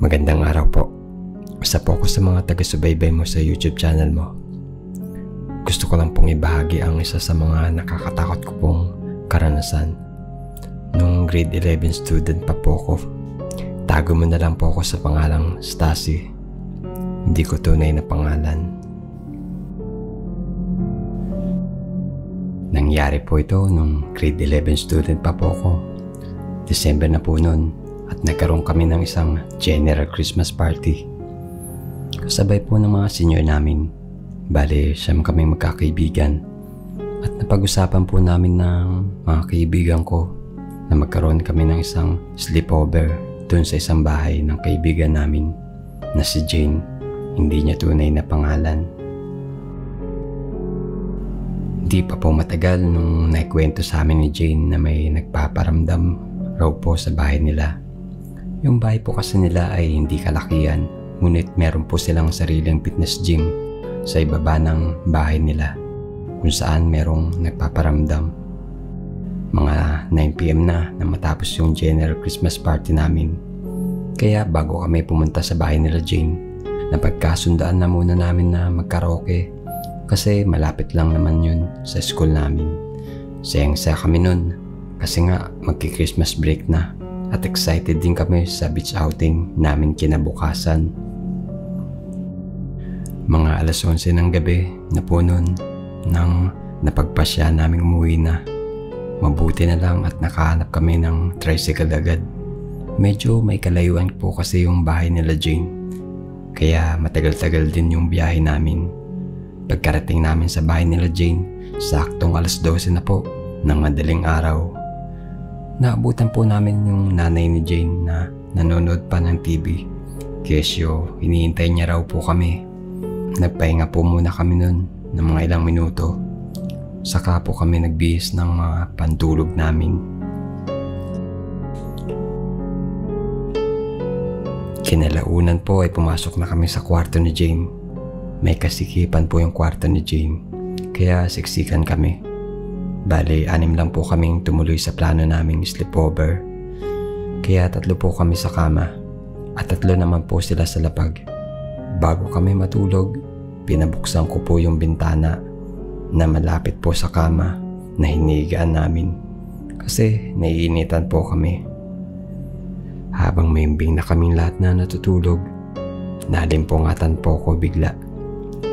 Magandang araw po. Isa po ako sa mga taga-subaybay mo sa YouTube channel mo. Gusto ko lang pong ibahagi ang isa sa mga nakakatakot ko pong karanasan. Nung grade 11 student pa po ako, tago mo na lang po ako sa pangalang Stacy. Hindi ko tunay na pangalan. Nangyari po ito nung grade 11 student pa po ako. December na po noon at nagkaroon kami ng isang general Christmas party. Kasabay po ng mga senior namin. Bale, siyam kami magkakaibigan. At napag-usapan po namin ng mga kaibigan ko na magkaroon kami ng isang sleepover dun sa isang bahay ng kaibigan namin na si Jane. Hindi niya tunay na pangalan. Hindi pa po matagal nung naikwento sa amin ni Jane na may nagpaparamdam raw po sa bahay nila. Yung bahay po kasi nila ay hindi kalakihan, ngunit meron po silang sariling fitness gym sa ibaba ng bahay nila kung saan merong nagpaparamdam. Mga 9 PM na matapos yung general Christmas party namin. Kaya bago kami pumunta sa bahay nila Jane, napagkasundaan na muna namin na magkaraoke kasi malapit lang naman yun sa school namin. Sayang-saya kami nun kasi nga magki-Christmas break na. At excited din kami sa beach outing namin kinabukasan. Mga alas 11 ng gabi na po noon nang napagpasya naming umuwi na. Mabuti na lang at nakahanap kami ng tricycle agad. Medyo may kalayuan po kasi yung bahay nila Jane. Kaya matagal-tagal din yung biyahe namin. Pagkarating namin sa bahay nila Jane, saktong alas 12 na po ng madaling araw. Naabutan po namin yung nanay ni Jane na nanonood pa ng TV. Kesyo, hinihintay niya raw po kami. Nagpahinga po muna kami nun ng mga ilang minuto. Saka po kami nagbihis ng mga pantulog namin. Kinalaunan po ay pumasok na kami sa kwarto ni Jane. May kasikipan po yung kwarto ni Jane, kaya siksikan kami. Bale, 6 lang po kaming tumuloy sa plano naming sleepover. Kaya 3 po kami sa kama at 3 naman po sila sa lapag. Bago kami matulog, pinabuksan ko po yung bintana na malapit po sa kama na hinigaan namin kasi naiinitan po kami. Habang maimbing na kaming lahat na natutulog, nalimpungatan po ko bigla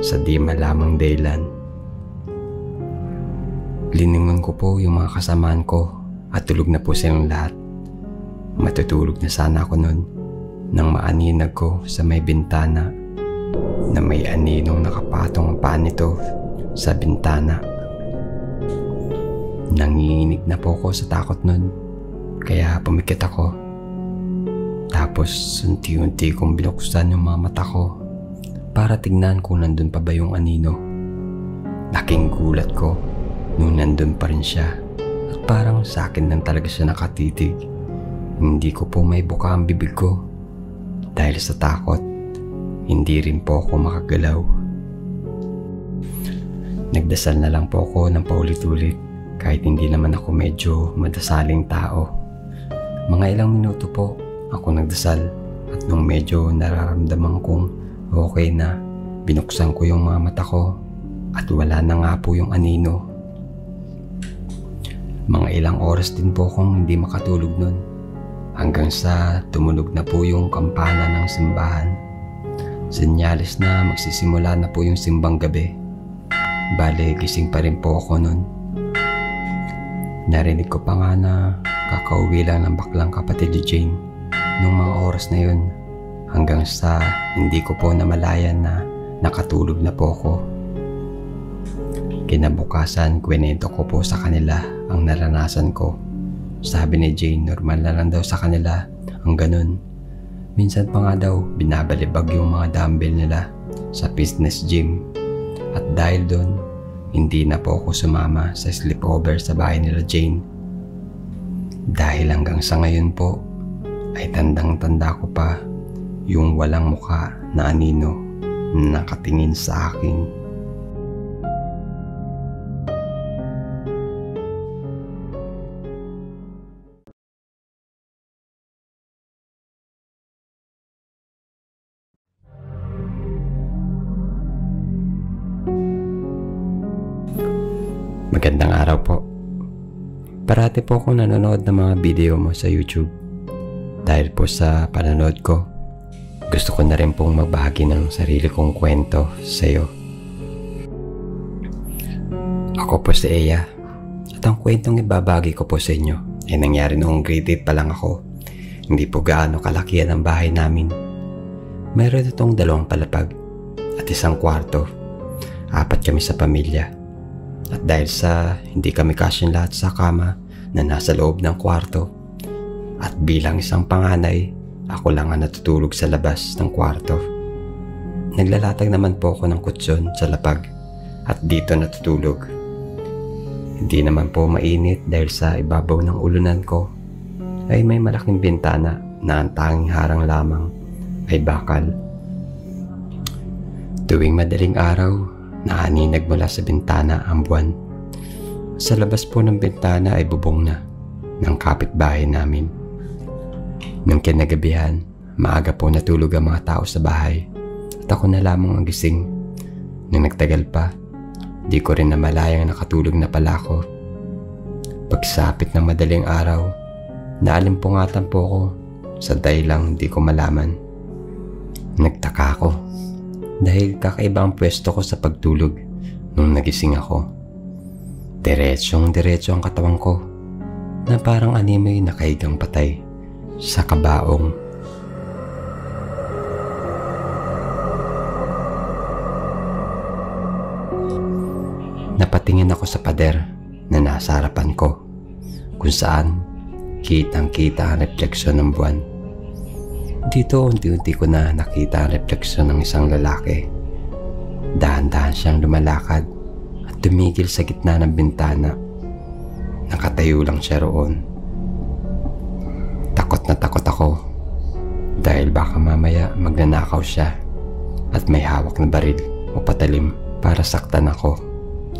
sa di malamang dahilan. Liningon ko po yung mga kasamaan ko at tulog na po silang lahat. Matutulog na sana ako nun nang maaninag ko sa may bintana na may aninong nakapatong ang paa nito sa bintana. Nanginginig na po ako sa takot nun kaya pumikit ako. Tapos unti-unti kong binuksan yung mga mata ko para tignan kung nandun pa ba yung anino. Laking gulat ko nung nandun pa rin siya at parang sa akin lang talaga siya nakatitig. Hindi ko po may buka ang bibig ko dahil sa takot. Hindi rin po ako makagalaw. Nagdasal na lang po ako ng paulit-ulit kahit hindi naman ako medyo madasaling tao. Mga ilang minuto po ako nagdasal at nung medyo nararamdaman kong okay na, binuksan ko yung mga mata ko at wala na nga po yung anino. Mga ilang oras din po akong hindi makatulog nun hanggang sa tumunog na po yung kampana ng simbahan. Senyales na magsisimula na po yung simbang gabi. Bale, gising pa rin po ako nun. Narinig ko pa nga na kakauwi lang ng baklang kapatid ni Jane nung mga oras na yun hanggang sa hindi ko po namalayan na nakatulog na po ako. Kinabukasan, kwento ko po sa kanila ang naranasan ko. Sabi ni Jane, normal na lang daw sa kanila ang ganun. Minsan pa nga daw, binabalibag yung mga dumbbell nila sa fitness gym. At dahil doon, hindi na po ako sumama sa sleepover sa bahay nila Jane. Dahil hanggang sa ngayon po, ay tandang-tanda ko pa yung walang muka na anino na nakatingin sa akin. Magandang araw po. Parati po akong nanonood ng mga video mo sa YouTube. Dahil po sa panonood ko, gusto ko na rin pong magbahagi ng sarili kong kwento sa iyo. Ako po si Eya, at ang kwentong ibabagi ko po sa inyo ay nangyari noong grade 8 pa lang ako. Hindi po gaano kalakihan ang bahay namin. Mayroon itong 2 palapag at 1 kwarto. 4 kami sa pamilya. At dahil sa hindi kami kasyang lahat sa kama na nasa loob ng kwarto, at bilang isang panganay, ako lang ang natutulog sa labas ng kwarto. Naglalatag naman po ako ng kutsyon sa lapag at dito natutulog. Hindi naman po mainit dahil sa ibabaw ng ulunan ko ay may malaking bintana na ang tanging harang lamang ay bakal. Tuwing madaling araw, naaninag mula sa bintana ang buwan. Sa labas po ng bintana ay bubong na ng kapitbahay namin. Nung kinagabihan, maaga po natulog ang mga tao sa bahay at ako na lamang ang gising. Nung nagtagal pa, di ko rin namalayang nakatulog na pala ako. Pagsapit ng madaling araw, naalimpungatan po ako sa dahilang di ko malaman. Nagtaka ako dahil kakaiba ang pwesto ko sa pagtulog nung nagising ako. Diretso ang katawan ko na parang animoy nakahigang patay sa kabaong. Napatingin ako sa pader na nasa harapan ko kung saan kitang-kita ang refleksyon ng buwan. Dito unti-unti ko na nakita ang refleksyon ng isang lalaki. Dahan-dahan siyang lumalakad at tumigil sa gitna ng bintana. Nakatayo lang siya roon. Takot na takot ako dahil baka mamaya magnanakaw siya at may hawak na baril o patalim para saktan ako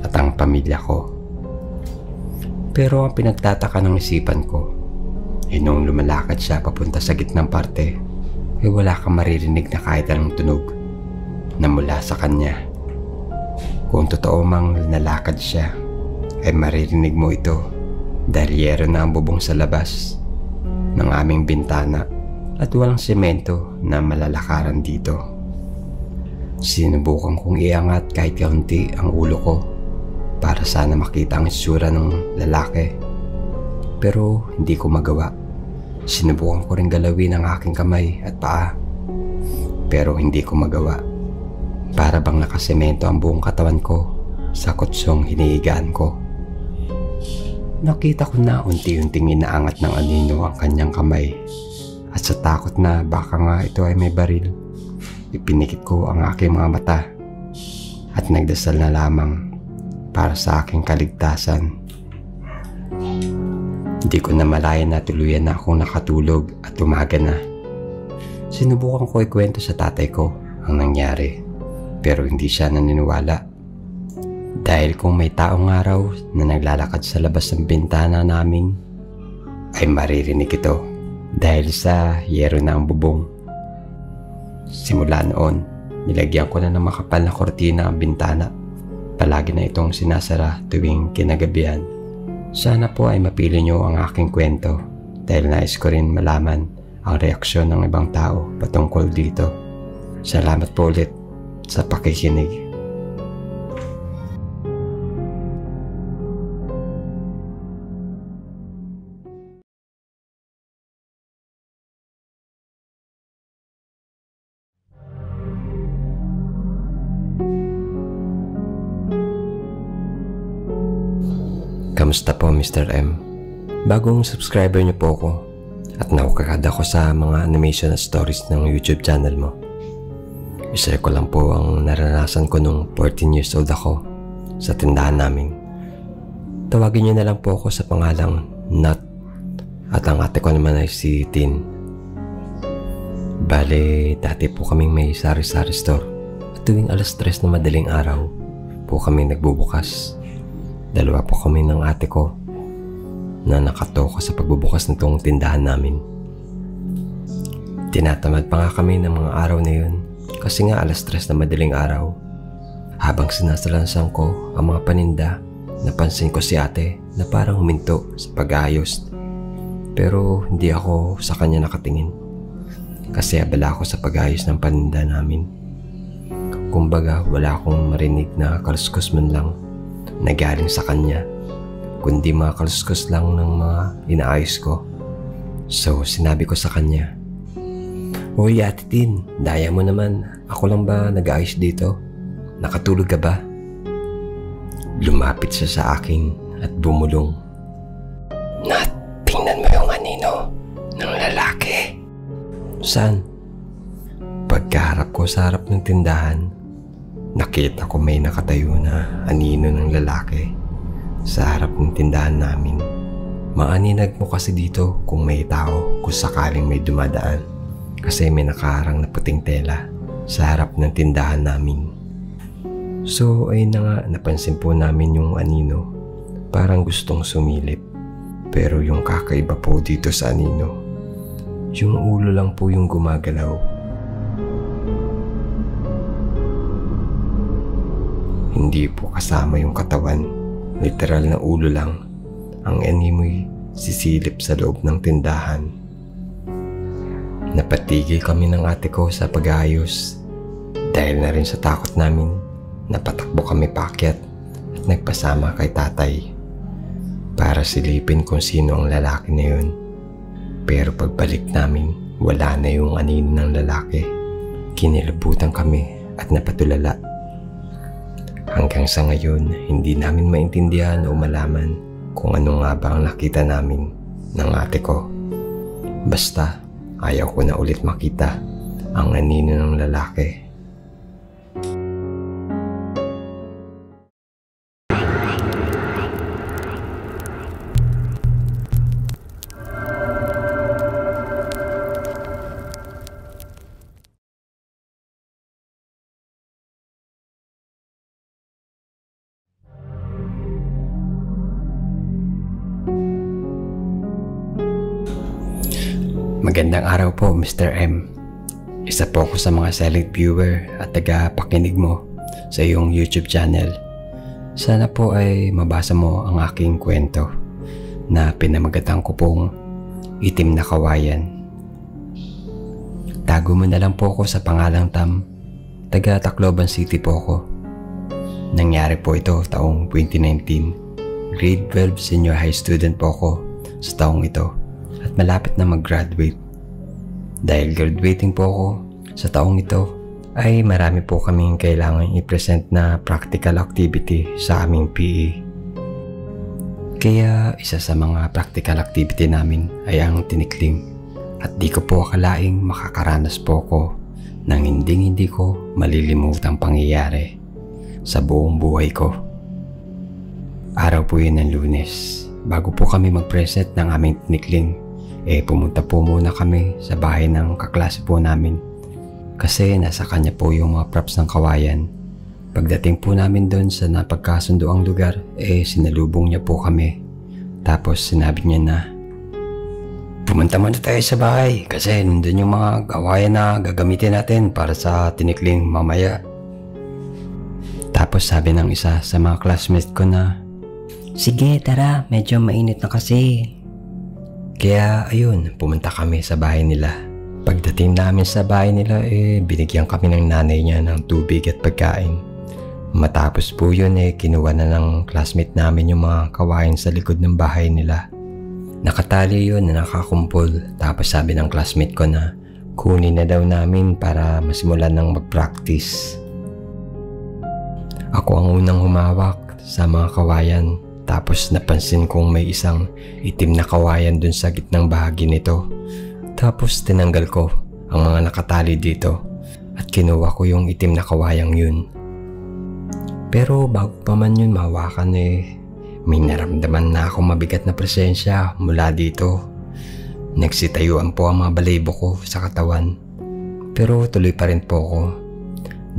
at ang pamilya ko. Pero ang pinagtataka ng isipan ko ay noong lumalakad siya papunta sa gitnang parte ay wala kang maririnig na kahit anong tunog na mula sa kanya. Kung totoo mang nalakad siya ay maririnig mo ito dahil yero na ang bubong sa labas ng aming bintana at walang semento na malalakaran dito. Sinubukan kong iangat kahit kaunti ang ulo ko para sana makita ang itsura ng lalaki. Pero hindi ko magawa. Sinubukan ko rin galawin ang aking kamay at paa. Pero hindi ko magawa. Para bang nakasemento ang buong katawan ko sa kutsyong hinihigaan ko. Nakita ko na unti-unting inaangat ng anino ang kanyang kamay. At sa takot na baka nga ito ay may baril, ipinikit ko ang aking mga mata at nagdasal na lamang para sa aking kaligtasan. Hindi ko na malayan na tuluyan na akong nakatulog at umaga na. Sinubukan ko ikwento sa tatay ko ang nangyari, pero hindi siya naniniwala. Dahil kung may taong araw na naglalakad sa labas ng bintana namin, ay maririnig ito dahil sa yero na ang bubong. Simula noon, nilagyan ko na ng makapal na kortina ang bintana. Palagi na itong sinasara tuwing kinagabihan. Sana po ay mapili nyo ang aking kwento dahil nais ko rin malaman ang reaksyon ng ibang tao patungkol dito. Salamat po ulit sa pakikinig. Kamusta po Mr. M? Bagong subscriber niyo po ako at naukagad ako sa mga animation at stories ng YouTube channel mo. I-share ko lang po ang naranasan ko nung 14 years old ako sa tindahan namin. Tawagin niyo na lang po ako sa pangalang Nat at ang ate ko naman ay si Tin. Bale, dati po kaming may sari-sari store at tuwing 3:00 na madaling araw po kami nagbubukas. 2 po kami ng ate ko na nakatoka sa pagbubukas nitong tindahan namin. Tinatamad pa nga kami ng mga araw na yun kasi nga 3:00 na madaling araw. Habang sinasalansan ko ang mga paninda napansin ko si ate na parang huminto sa pag-aayos. Pero hindi ako sa kanya nakatingin kasi abala ako sa pag-aayos ng paninda namin. Kumbaga wala akong marinig na kaluskos man lang na galing sa kanya, kundi mga kaluskos lang ng mga inaayos ko. So sinabi ko sa kanya, "Uy Ate Tin, daya mo naman. Ako lang ba nag-aayos dito? Nakatulog ka ba?" Lumapit siya sa akin at bumulong. "Nat, tingnan mo yung anino ng lalaki." "Saan?" Pagkaharap ko sa harap ng tindahan, nakita ko may nakatayo na anino ng lalaki sa harap ng tindahan namin. Maaninag mo kasi dito kung may tao kung sakaling may dumadaan kasi may nakaharang na puting tela sa harap ng tindahan namin. So ayun na nga, napansin po namin yung anino. Parang gustong sumilip. Pero yung kakaiba po dito sa anino, yung ulo lang po yung gumagalaw. Hindi po kasama yung katawan. Literal na ulo lang. Ang animoy sisilip sa loob ng tindahan. Napatigil kami ng ate ko sa pag-aayos. Dahil na rin sa takot namin, napatakbo kami paakyat at nagpasama kay tatay para silipin kung sino ang lalaki na yun. Pero pagbalik namin, wala na yung anino ng lalaki. Kinilabutan kami at napatulala. Hanggang sa ngayon, hindi namin maintindihan o malaman kung ano nga ba ang nakita namin ng ate ko. Basta, ayaw ko na ulit makita ang anino ng lalaki. Magandang araw po, Mr. M. Isa po ako sa mga silent viewer at taga-pakinig mo sa iyong YouTube channel. Sana po ay mabasa mo ang aking kwento na pinamagatan ko pong Itim na Kawayan. Tago mo na lang po ako sa pangalang Tam. Taga Tacloban City po ako. Nangyari po ito taong 2019. Grade 12 senior high student po ako sa taong ito at malapit na mag-graduate. Dahil graduating po ako sa taong ito, ay marami po kaming kailangan i-present na practical activity sa aming PE. Kaya isa sa mga practical activity namin ay ang tinikling at di ko po akalaing makakaranas po ako ng hindi ko malilimutang pangyayari sa buong buhay ko. Araw po yun ng Lunes. Bago po kami mag-present ng aming tinikling, pumunta po muna kami sa bahay ng kaklase po namin kasi nasa kanya po yung mga props ng kawayan. Pagdating po namin doon sa napagkasundoang lugar, sinalubong niya po kami. Tapos sinabi niya na, "Pumunta muna tayo sa bahay kasi nandun yung mga kawayan na gagamitin natin para sa tinikling mamaya." Tapos sabi ng isa sa mga classmates ko na, "Sige, tara, medyo mainit na kasi." Kaya ayun, pumunta kami sa bahay nila. Pagdating namin sa bahay nila, binigyan kami ng nanay niya ng tubig at pagkain. Matapos po yun, kinuha na ng classmate namin yung mga kawain sa likod ng bahay nila. Nakatali yun na nakakumpol. Tapos sabi ng classmate ko na kunin na daw namin para masimulan ng mag-practice. Ako ang unang humawak sa mga kawayan. Tapos napansin kong may isang itim na kawayan dun sa gitnang bahagi nito. Tapos tinanggal ko ang mga nakatali dito at kinuha ko yung itim na kawayang yun. Pero bago pa man yun mahawakan, may naramdaman na akong mabigat na presensya mula dito. Nagsitayuan po ang mga balahibo ko sa katawan. Pero tuloy pa rin po ako.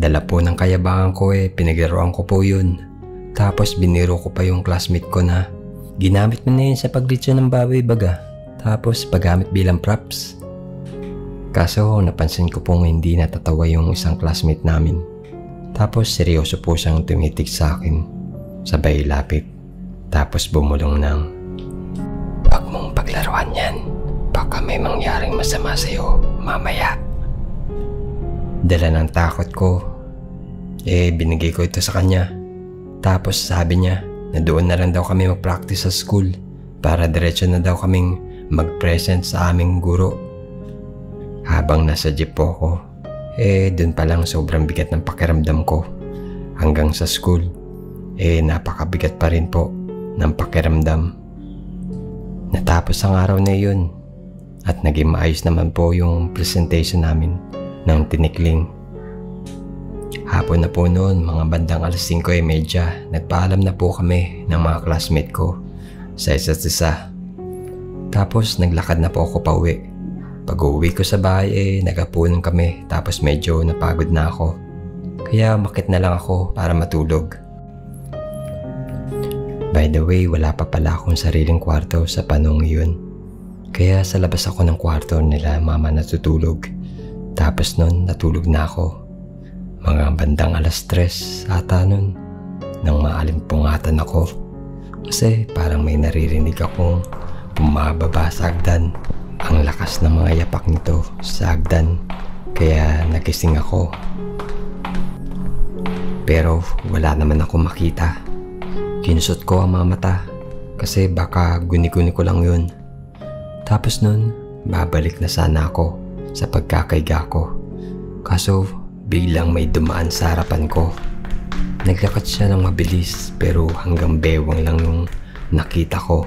Dala po ng kayabangan ko, pinaglaruan ko po yun. Tapos biniro ko pa yung classmate ko na, "Ginamit mo na yun sa paglitsyo ng baboy baga. Tapos paggamit bilang props." Kaso napansin ko pong hindi natatawa yung isang classmate namin. Tapos seryoso po siyang tumitig sa akin. Sabay lapit. Tapos bumulong ng, "Huwag mong paglaruan yan. Baka may mangyaring masama sa'yo mamaya." Dala ng takot ko, binigay ko ito sa kanya. Tapos sabi niya na doon na lang daw kami mag-practice sa school para diretso na daw kaming mag-present sa aming guro. Habang nasa jeep po ako, doon pa lang sobrang bigat ng pakiramdam ko. Hanggang sa school, napakabigat pa rin po ng pakiramdam. Natapos ang araw na yun at naging maayos naman po yung presentation namin ng tinikling. Hapon na po noon, mga bandang 5:30, nagpaalam na po kami ng mga classmate ko sa isa't isa. Tapos naglakad na po ako pauwi. Pag-uwi ko sa bahay nagapunan kami, tapos medyo napagod na ako. Kaya makit na lang ako para matulog. By the way, wala pa pala akong sariling kwarto sa panahong yun. Kaya sa labas ako ng kwarto nila mama natutulog. Tapos nun natulog na ako. Mga bandang 3:00 ata nun nang maalimpungatan ako. Kasi parang may naririnig akong bumababa sa hagdan. Ang lakas ng mga yapak nito sa hagdan. Kaya nagising ako. Pero wala naman ako makita. Kinusot ko ang mga mata kasi baka guni-guni ko lang yun. Tapos nun, babalik na sana ako sa pagkakaiga ko. Kaso biglang may dumaan sa harapan ko. Naglakad siya ng mabilis pero hanggang bewang lang yung nakita ko.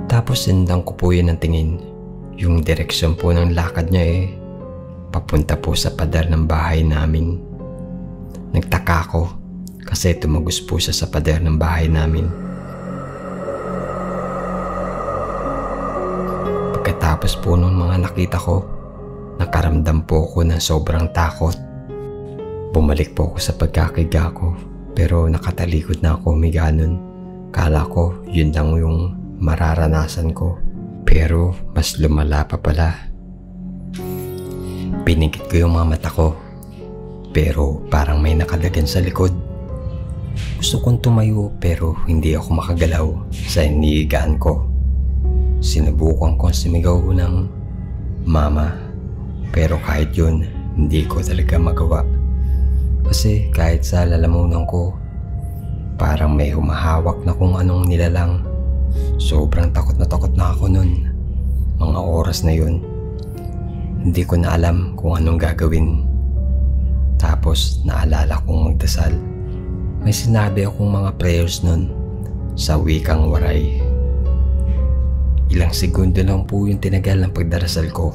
Tapos sindang ko po yun ang tingin. Yung direksyon po ng lakad niya papunta po sa pader ng bahay namin. Nagtaka ako kasi tumagos po siya sa pader ng bahay namin. Pagkatapos po nung mga nakita ko, nakaramdam po ako ng sobrang takot. Bumalik po ako sa pagkakaiga ko pero nakatalikod na ako humiga nun. Kala ko yun lang yung mararanasan ko pero mas lumala pa pala. Pinigit ko yung mga mata ko pero parang may nakadagan sa likod. Gusto kong tumayo pero hindi ako makagalaw sa iniigaan ko. Sinubukan kong sumigaw ng "Mama", pero kahit yun hindi ko talaga magawa. Kasi kahit sa lalamunan ko parang may humahawak na kung anong nilalang. Sobrang takot na ako nun. Mga oras na yun, hindi ko na alam kung anong gagawin. Tapos naalala kong magdasal. May sinabi akong mga prayers nun sa wikang Waray. Ilang segundo lang po yung tinagal ng pagdarasal ko.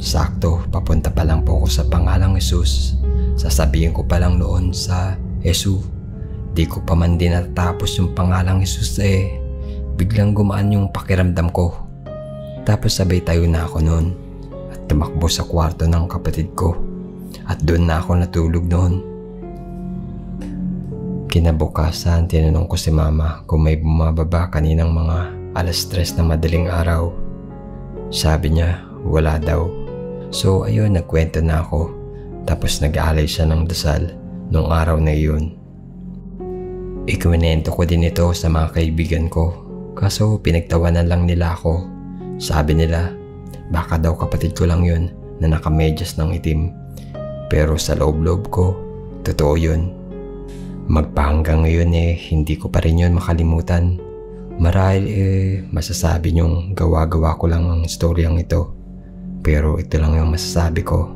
Sakto, papunta pa lang po ako sa pangalang Jesus. Sasabihin ko pa lang noon sa Yesu. Di ko pa man din natapos yung pangalang Jesus biglang gumaan yung pakiramdam ko. Tapos sabay tayo na ako noon at tumakbo sa kwarto ng kapatid ko. At doon na ako natulog noon. Kinabukasan, tinanong ko si mama kung may bumababa kaninang mga 3:00 na madaling araw. Sabi niya, wala daw. So ayun, nagkwento na ako. Tapos nag-aalay siya ng dasal nung araw na iyon. Ikwinento ko din ito sa mga kaibigan ko. Kaso pinagtawanan lang nila ako. Sabi nila, baka daw kapatid ko lang yun na nakamedyas ng itim. Pero sa loob-loob ko, totoo yun. Magpahanggang ngayon hindi ko pa rin yun makalimutan. Marahil masasabi niyong gawa-gawa ko lang ang storyang ito. Pero ito lang yung masasabi ko.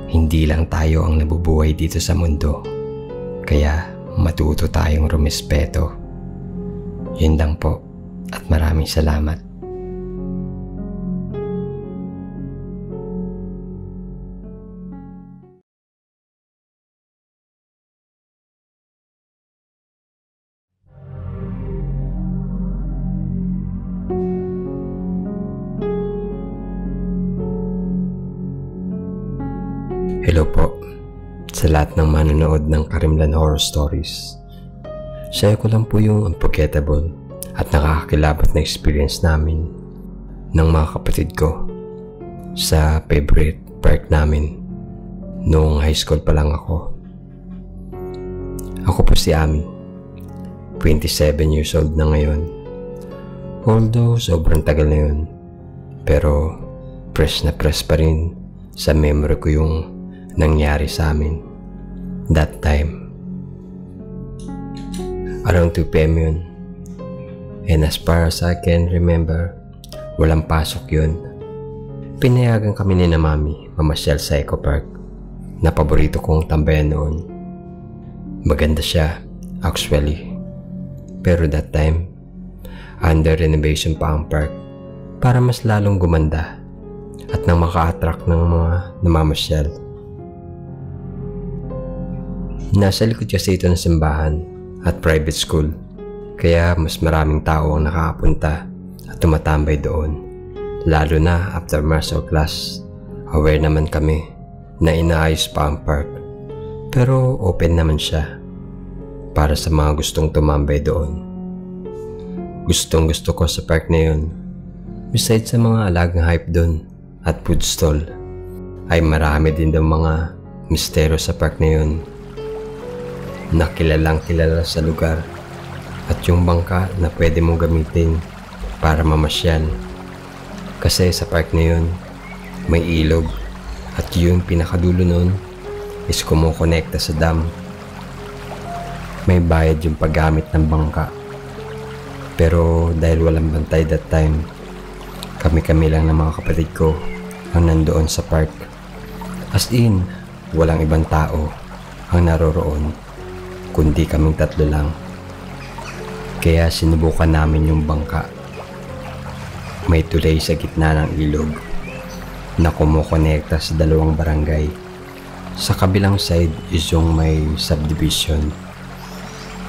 Hindi lang tayo ang nabubuhay dito sa mundo. Kaya matuto tayong rumespeto. Yun lang po at maraming salamat. Hello po sa lahat ng manonood ng Karimlan Horror Stories. Share ko lang po yung unforgettable at nakakakilabot na experience namin ng mga kapatid ko sa favorite park namin noong high school pa lang ako. Ako po si Ami. 27 years old na ngayon. Although sobrang tagal na yun, pero fresh na fresh pa rin sa memory ko yung nangyari sa amin that time. Around 2 PM yun. And as far as I can remember, walang pasok yun. Pinayagan kami ni na mami mamasyal sa Eco Park na paborito kong tambayan noon. Maganda siya, actually. Pero that time, under renovation pa ang park para mas lalong gumanda at nang maka-attract ng mga namamasyal. Nasa likod kasi ito ng simbahan at private school, kaya mas maraming tao ang nakakapunta at tumatambay doon. Lalo na after martial class, aware naman kami na inaayos pa ang park. Pero open naman siya para sa mga gustong tumambay doon. Gustong gusto ko sa park na yun. Besides sa mga alagang hype doon at food stall, ay marami din daw mga misteryo sa park na yun na kilalang kilala sa lugar, at yung bangka na pwede mong gamitin para mamasyal. Kasi sa park na yun may ilog, at yung pinakadulo nun is kumukonekta sa dam. May bayad yung paggamit ng bangka. Pero dahil walang bantay that time, kami-kami lang ng mga kapatid ko ang nandoon sa park. As in, walang ibang tao ang naroroon, kundi kaming 3 lang. Kaya sinubukan namin yung bangka. May tulay sa gitna ng ilog na kumukonekta sa 2 barangay. Sa kabilang side is yung may subdivision.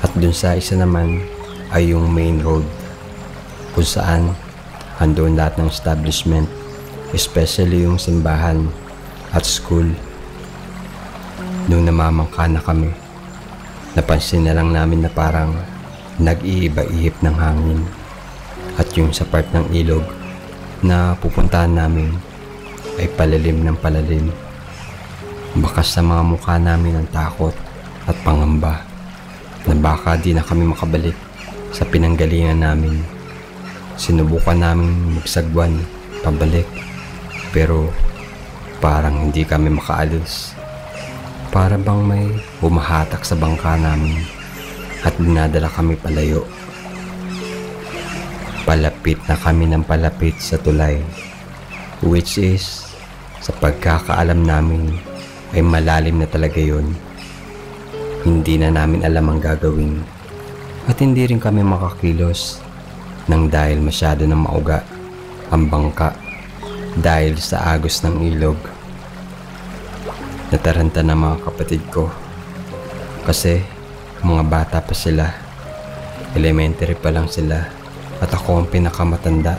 At dun sa isa naman ay yung main road kung saan andun lahat ng establishment, especially yung simbahan at school. Nung namamangka na kami, napansin na lang namin na parang nag-iiba-ihip ng hangin, at yung sa part ng ilog na pupuntahan namin ay palalim ng palalim. Bakas sa mga mukha namin ang takot at pangamba na baka di na kami makabalik sa pinanggalingan namin. Sinubukan namin magsagwan pabalik, pero parang hindi kami makaalis. Para bang may bumahatak sa bangka namin at dinadala kami palayo. Palapit na kami ng palapit sa tulay, which is, sa pagkakaalam namin, ay malalim na talaga yun. Hindi na namin alam ang gagawin, at hindi rin kami makakilos nang dahil masyado na mauga ang bangka dahil sa agos ng ilog. Nataranta na mga kapatid ko kasi mga bata pa sila, elementary pa lang sila, at ako ang pinakamatanda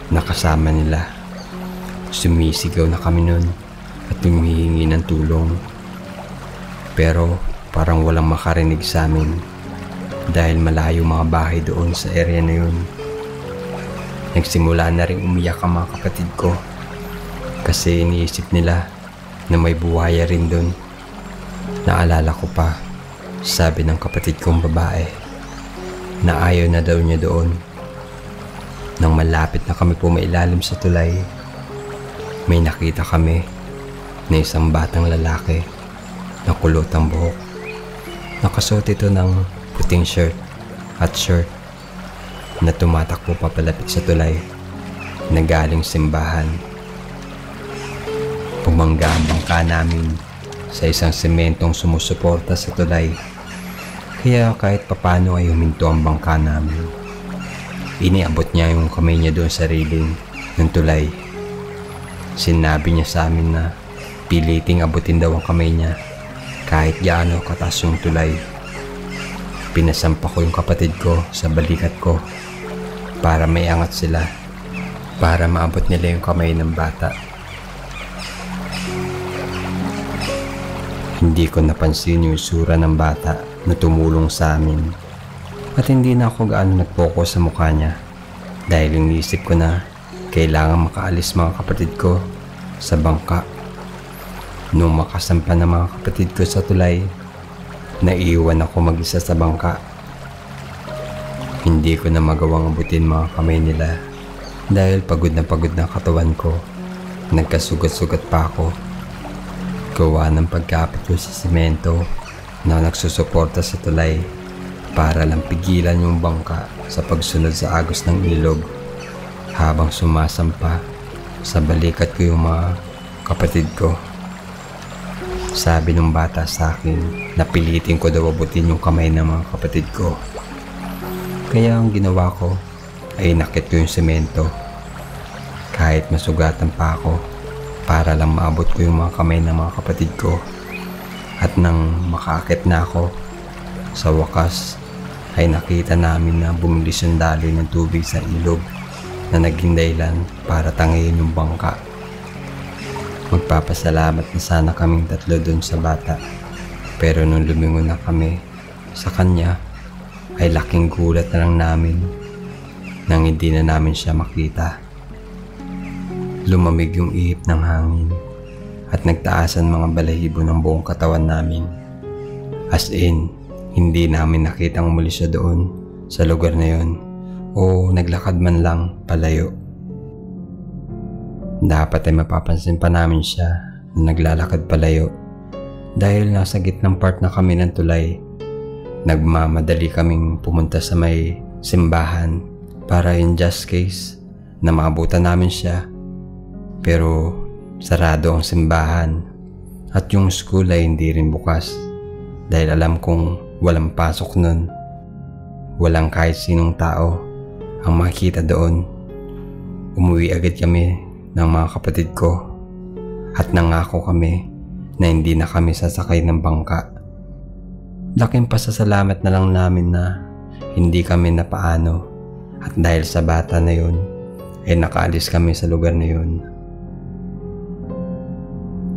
na kasama nila. Sumisigaw na kami nun at humihingi ng tulong, pero parang walang makarinig sa amin dahil malayo mga bahay doon sa area na yun. Nagsimula na rin umiyak ang mga kapatid ko kasi iniisip nila na may buhaya rin doon. Naalala ko pa, sabi ng kapatid kong babae na ayaw na daw niya doon. Nang malapit na kami pumailalim sa tulay, may nakita kami na isang batang lalaki na kulot ang buhok. Nakasuot ito ng puting shirt at shirt na tumatakbo papalapit sa tulay na galing simbahan. Pumangga ang bangka namin sa isang sementong sumusuporta sa tulay, kaya kahit papano ay huminto ang bangka namin. Iniabot niya yung kamay niya doon sa railing ng tulay. Sinabi niya sa amin na piliting abutin daw ang kamay niya kahit gaano kataas yung tulay. Pinasampa ko yung kapatid ko sa balikat ko para may angat sila, para maabot nila yung kamay ng bata. Hindi ko napansin yung isura ng bata na tumulong sa amin, at hindi na ako gaano nag-focus sa mukha niya dahil iniisip ko na kailangan makaalis mga kapatid ko sa bangka. Nung makasampa ng mga kapatid ko sa tulay, naiiwan ako mag-isa sa bangka. Hindi ko na magawang abutin mga kamay nila dahil pagod na katawan ko. Nagkasugat-sugat pa ako. Gawa ng pagkapit ko sa semento na nagsusuporta sa tulay para lang pigilan yung bangka sa pagsunod sa agos ng ilog. Habang sumasampa sa balikat ko yung mga kapatid ko. Sabi ng bata sa akin na pilitin ko daw abutin yung kamay ng mga kapatid ko. Kaya ang ginawa ko ay inakit ko yung semento. Kahit masugatan pa ako para lang maabot ko yung mga kamay ng mga kapatid ko. At nang makaakit na ako, sa wakas ay nakita namin na bumilis yung daloy ng tubig sa ilog na naging dahilan para tangayin yung bangka. Magpapasalamat na sana kaming tatlo dun sa bata. Pero nung lumingon na kami sa kanya, ay laking gulat na lang namin nang hindi na namin siya makita. Lumamig yung ihip ng hangin at nagtaasan mga balahibo ng buong katawan namin. As in, hindi namin nakitang muli siya doon sa lugar na yun o naglakad man lang palayo. Dapat ay mapapansin pa namin siya na naglalakad palayo dahil nasa gitnang part na kami ng tulay. Nagmamadali kaming pumunta sa may simbahan para in just case na maabutan namin siya. Pero sarado ang simbahan at yung school ay hindi rin bukas dahil alam kong walang pasok nun. Walang kahit sinong tao ang makita doon. Umuwi agad kami ng mga kapatid ko at nangako kami na hindi na kami sasakay ng bangka. Laking pasasalamat na lang namin na hindi kami napaano at dahil sa bata na yun ay nakaalis kami sa lugar na yun.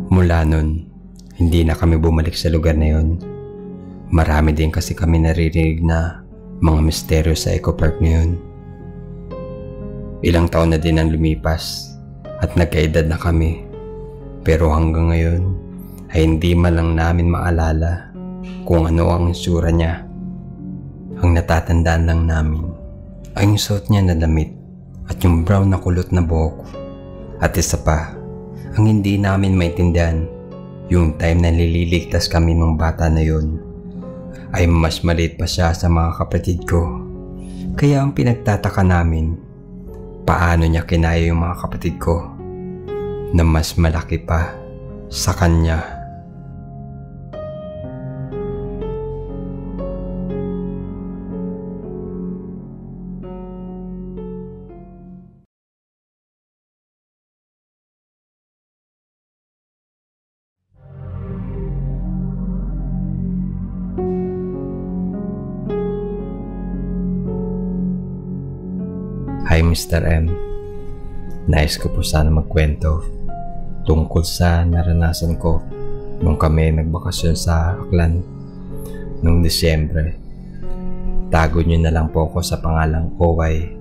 Mula nun, hindi na kami bumalik sa lugar na yun. Marami din kasi kami naririnig na mga misteryo sa Eco Park na yun. Ilang taon na din ang lumipas at nagkaedad na kami. Pero hanggang ngayon ay hindi man lang namin maalala kung ano ang itsura niya. Ang natatandaan lang namin ay yung suot niya na damit at yung brown na kulot na buhok. At isa pa, ang hindi namin maintindihan, yung time na nililigtas kami ng bata na yun ay mas maliit pa siya sa mga kapatid ko. Kaya ang pinagtataka namin, paano niya kinaya yung mga kapatid ko na mas malaki pa sa kanya. Hi Mr. M. Nais ko po sana magkwento tungkol sa naranasan ko nung kami nagbakasyon sa Aklan noong Disyembre. Tago nyo na lang po ako sa pangalang Oway.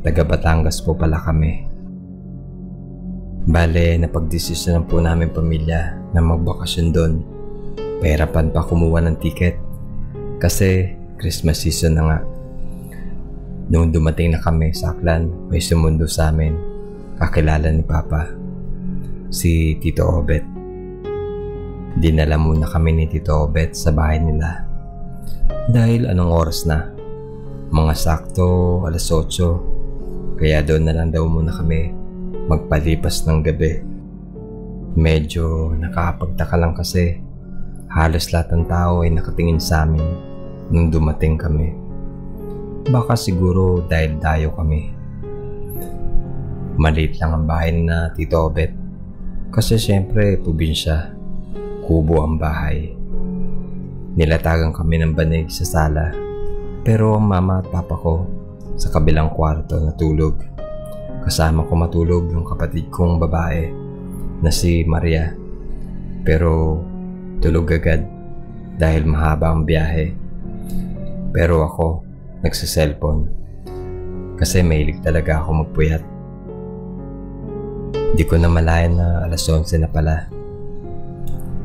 Taga Batangas po pala kami. Bale, napagdesisyonan po namin pamilya na magbakasyon doon. Pahirapan pa kumuha ng tiket kasi Christmas season na nga. Noong dumating na kami sa Aklan, may sumundo sa amin, kakilala ni Papa, si Tito Obet. Dinala muna kami ni Tito Obet sa bahay nila. Dahil anong oras na? Mga sakto, 8:00. Kaya doon na lang daw muna kami magpalipas ng gabi. Medyo nakakapagtaka lang kasi halos lahat ng tao ay nakatingin sa amin nung dumating kami. Baka siguro dahil dayo kami. Maliit lang ang bahay na Tito Obet kasi syempre probinsya, kubo ang bahay. Nilatagan kami ng banig sa sala pero ang mama at papa ko sa kabilang kwarto natulog. Kasama ko matulog yung kapatid kong babae na si Maria pero tulog agad dahil mahaba ang biyahe. Pero ako nagsa-cellphone kasi mahilig talaga ako magpuyat. Di ko na malayan na 11:00 na pala.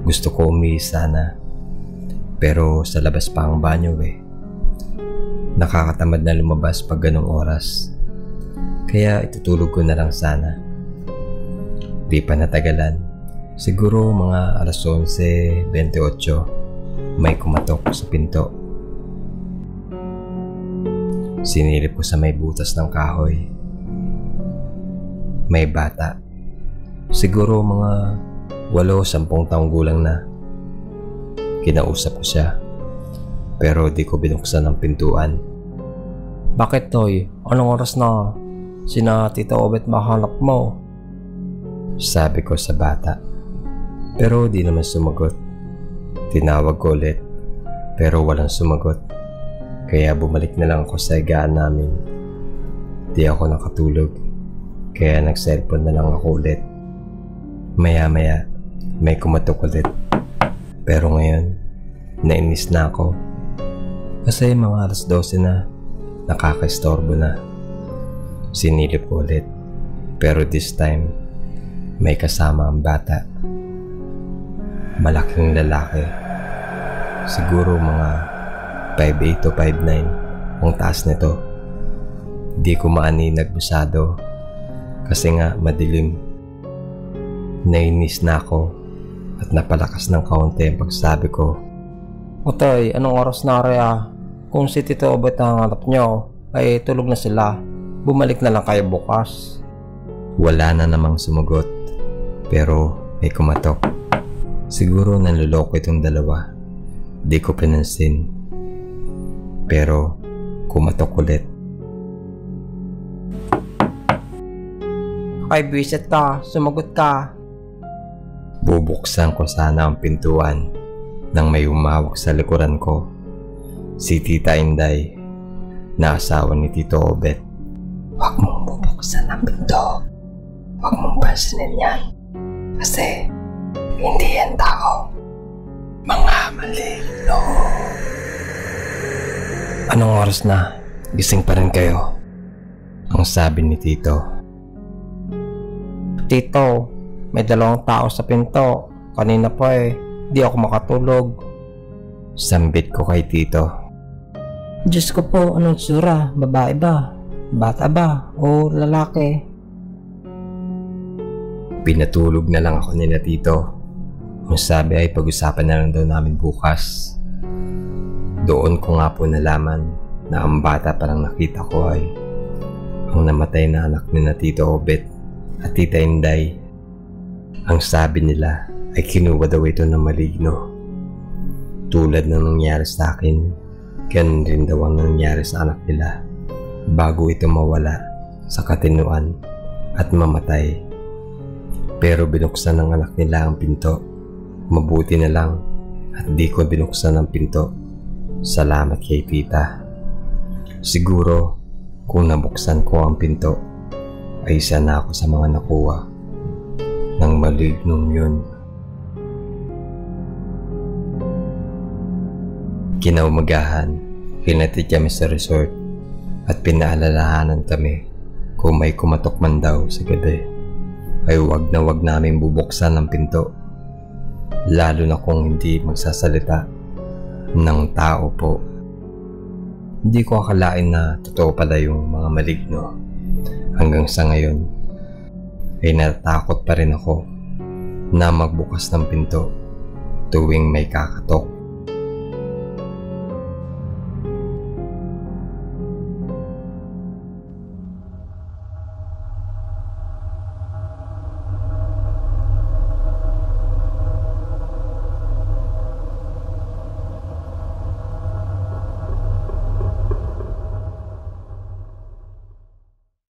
Gusto ko umihi sana pero sa labas pa ang banyo eh. Nakakatamad na lumabas pag ganong oras. Kaya itutulog ko na lang sana. Di pa natagalan. Siguro mga alas 11:28 may kumatok sa pinto. Sinilip ko sa may butas ng kahoy. May bata. Siguro mga 8-10 taong gulang na. Kinausap ko siya. Pero di ko binuksan ang pintuan. Bakit, Toy? Anong oras na? Sina Tita Obet mahanap mo? Sabi ko sa bata. Pero di naman sumagot. Tinawag ko ulit. Pero walang sumagot. Kaya bumalik na lang ako sa higaan namin. Di ako nakatulog. Kaya nag-cellphone na lang ako ulit. Maya-maya, may kumatok ulit. Pero ngayon, nainis na ako. Kasi mga alas 12 na, nakaka-istorbo na. Sinilip ko ulit. Pero this time, may kasama ang bata. Malaking lalaki. Siguro mga 5'8" to 5'9" ang taas nito. Di ko maaninag masyado kasi nga madilim. Nainis na ako at napalakas ng kaunti ang pagsabi ko. Toy, anong oras na rin Kung si Tita Obet ang hanap nyo, ay tulog na sila. Bumalik na lang kayo bukas. Wala na namang sumagot. Pero may kumatok. Siguro nanloloko itong dalawa. Di ko pinansin. Pero kumatok ulit. Ay, bisit ka. Sumagot ka. Bubuksan ko sana ang pintuan nang may humawak sa likuran ko. Si Tita Inday, na asawa ni Tito Obet. Huwag mong bubuksan ang pinto. Huwag mong pansinin yan. Kasi hindi yan tao. Mga maligno. Anong oras na? Gising pa rin kayo? Ang sabi ni Tito. Tito, may 2 tao sa pinto. Kanina pa di ako makatulog. Sambit ko kay Tito. Diyos ko po, anong tsura? Babae ba? Bata ba? O lalaki? Pinatulog na lang ako nila Tito. Ang sabi ay pag-usapan na lang daw namin bukas. Doon ko nga po nalaman na ang bata parang nakita ko ay ang namatay na anak ni na Tito Obet at Tita Inday. Ang sabi nila ay kinuha daw ito ng maligno. Tulad ng nangyari sa akin, ganun rin daw ang nangyari sa anak nila bago ito mawala sa katinuan at mamatay. Pero binuksan ng anak nila ang pinto. Mabuti na lang at di ko binuksan ang pinto. Salamat kay Tita. Siguro kung nabuksan ko ang pinto ay isa na ako sa mga nakuha ng malignong yun. Kinaumagahan, hinatid kami sa resort at pinaalalahanan kami kung may kumatok man daw sa gabi ay wag na wag namin bubuksan ang pinto, lalo na kung hindi magsasalita ng tao po. Hindi ko akalain na totoo pala yung mga maligno. Hanggang sa ngayon ay natatakot pa rin ako na magbukas ng pinto tuwing may kakatok.